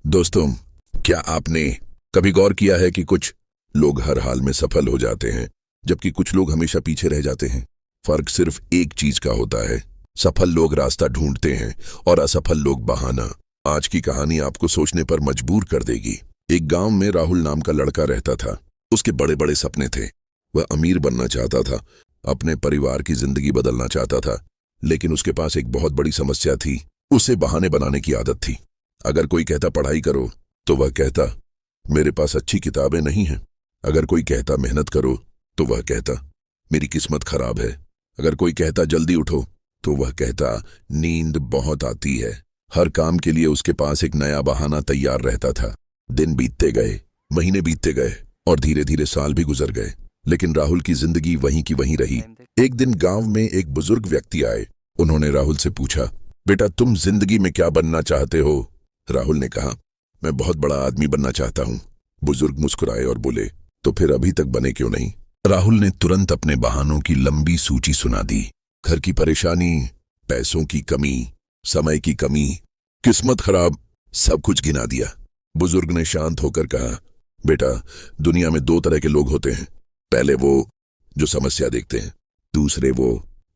दोस्तों, क्या आपने कभी गौर किया है कि कुछ लोग हर हाल में सफल हो जाते हैं जबकि कुछ लोग हमेशा पीछे रह जाते हैं। फर्क सिर्फ एक चीज का होता है, सफल लोग रास्ता ढूंढते हैं और असफल लोग बहाना। आज की कहानी आपको सोचने पर मजबूर कर देगी। एक गांव में राहुल नाम का लड़का रहता था। उसके बड़े बड़े सपने थे। वह अमीर बनना चाहता था, अपने परिवार की जिंदगी बदलना चाहता था, लेकिन उसके पास एक बहुत बड़ी समस्या थी। उसे बहाने बनाने की आदत थी। अगर कोई कहता पढ़ाई करो तो वह कहता मेरे पास अच्छी किताबें नहीं हैं। अगर कोई कहता मेहनत करो तो वह कहता मेरी किस्मत खराब है। अगर कोई कहता जल्दी उठो तो वह कहता नींद बहुत आती है। हर काम के लिए उसके पास एक नया बहाना तैयार रहता था। दिन बीतते गए, महीने बीतते गए और धीरे धीरे साल भी गुजर गए, लेकिन राहुल की जिंदगी वहीं की वहीं रही। एक दिन गांव में एक बुजुर्ग व्यक्ति आए। उन्होंने राहुल से पूछा, बेटा तुम जिंदगी में क्या बनना चाहते हो? राहुल ने कहा, मैं बहुत बड़ा आदमी बनना चाहता हूं। बुजुर्ग मुस्कुराए और बोले, तो फिर अभी तक बने क्यों नहीं? राहुल ने तुरंत अपने बहानों की लंबी सूची सुना दी। घर की परेशानी, पैसों की कमी, समय की कमी, किस्मत खराब, सब कुछ गिना दिया। बुजुर्ग ने शांत होकर कहा, बेटा दुनिया में दो तरह के लोग होते हैं। पहले वो जो समस्या देखते हैं, दूसरे वो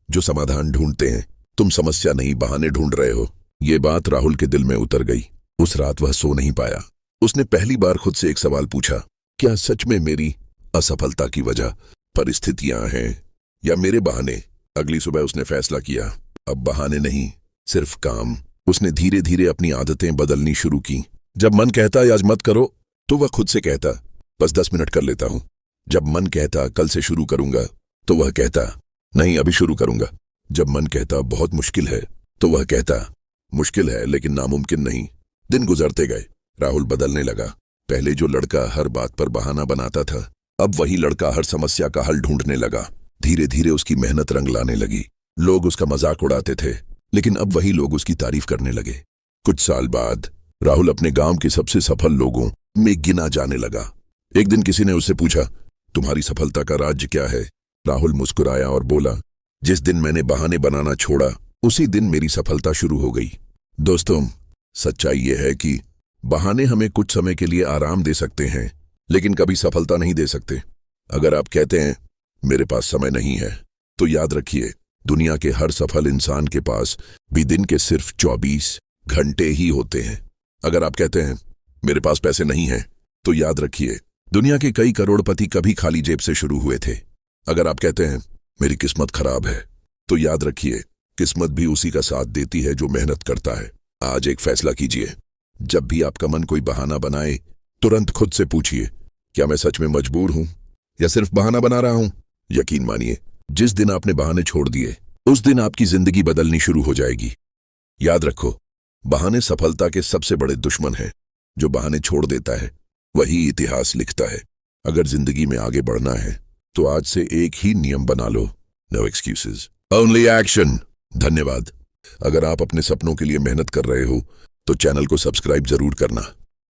जो समाधान ढूंढते हैं। तुम समस्या नहीं बहाने ढूंढ रहे हो। ये बात राहुल के दिल में उतर गई। उस रात वह सो नहीं पाया। उसने पहली बार खुद से एक सवाल पूछा, क्या सच में मेरी असफलता की वजह परिस्थितियां हैं या मेरे बहाने? अगली सुबह उसने फैसला किया, अब बहाने नहीं, सिर्फ काम। उसने धीरे धीरे अपनी आदतें बदलनी शुरू की। जब मन कहता आज मत करो तो वह खुद से कहता बस 10 मिनट कर लेता हूं। जब मन कहता कल से शुरू करूंगा तो वह कहता नहीं अभी शुरू करूंगा। जब मन कहता बहुत मुश्किल है तो वह कहता मुश्किल है लेकिन नामुमकिन नहीं। दिन गुजरते गए, राहुल बदलने लगा। पहले जो लड़का हर बात पर बहाना बनाता था, अब वही लड़का हर समस्या का हल ढूंढने लगा। धीरे धीरे उसकी मेहनत रंग लाने लगी। लोग उसका मजाक उड़ाते थे, लेकिन अब वही लोग उसकी तारीफ करने लगे। कुछ साल बाद राहुल अपने गांव के सबसे सफल लोगों में गिना जाने लगा। एक दिन किसी ने उससे पूछा, तुम्हारी सफलता का राज क्या है? राहुल मुस्कुराया और बोला, जिस दिन मैंने बहाने बनाना छोड़ा उसी दिन मेरी सफलता शुरू हो गई। दोस्तों, सच्चाई यह है कि बहाने हमें कुछ समय के लिए आराम दे सकते हैं, लेकिन कभी सफलता नहीं दे सकते। अगर आप कहते हैं मेरे पास समय नहीं है, तो याद रखिए दुनिया के हर सफल इंसान के पास भी दिन के सिर्फ 24 घंटे ही होते हैं। अगर आप कहते हैं मेरे पास पैसे नहीं हैं, तो याद रखिए दुनिया के कई करोड़पति कभी खाली जेब से शुरू हुए थे। अगर आप कहते हैं मेरी किस्मत खराब है, तो याद रखिए किस्मत भी उसी का साथ देती है जो मेहनत करता है। आज एक फैसला कीजिए, जब भी आपका मन कोई बहाना बनाए तुरंत खुद से पूछिए, क्या मैं सच में मजबूर हूं या सिर्फ बहाना बना रहा हूं? यकीन मानिए, जिस दिन आपने बहाने छोड़ दिए उस दिन आपकी जिंदगी बदलनी शुरू हो जाएगी। याद रखो, बहाने सफलता के सबसे बड़े दुश्मन हैं। जो बहाने छोड़ देता है वही इतिहास लिखता है। अगर जिंदगी में आगे बढ़ना है तो आज से एक ही नियम बना लो, नो एक्सक्यूजेस, ओनली एक्शन। धन्यवाद। अगर आप अपने सपनों के लिए मेहनत कर रहे हो तो चैनल को सब्सक्राइब जरूर करना।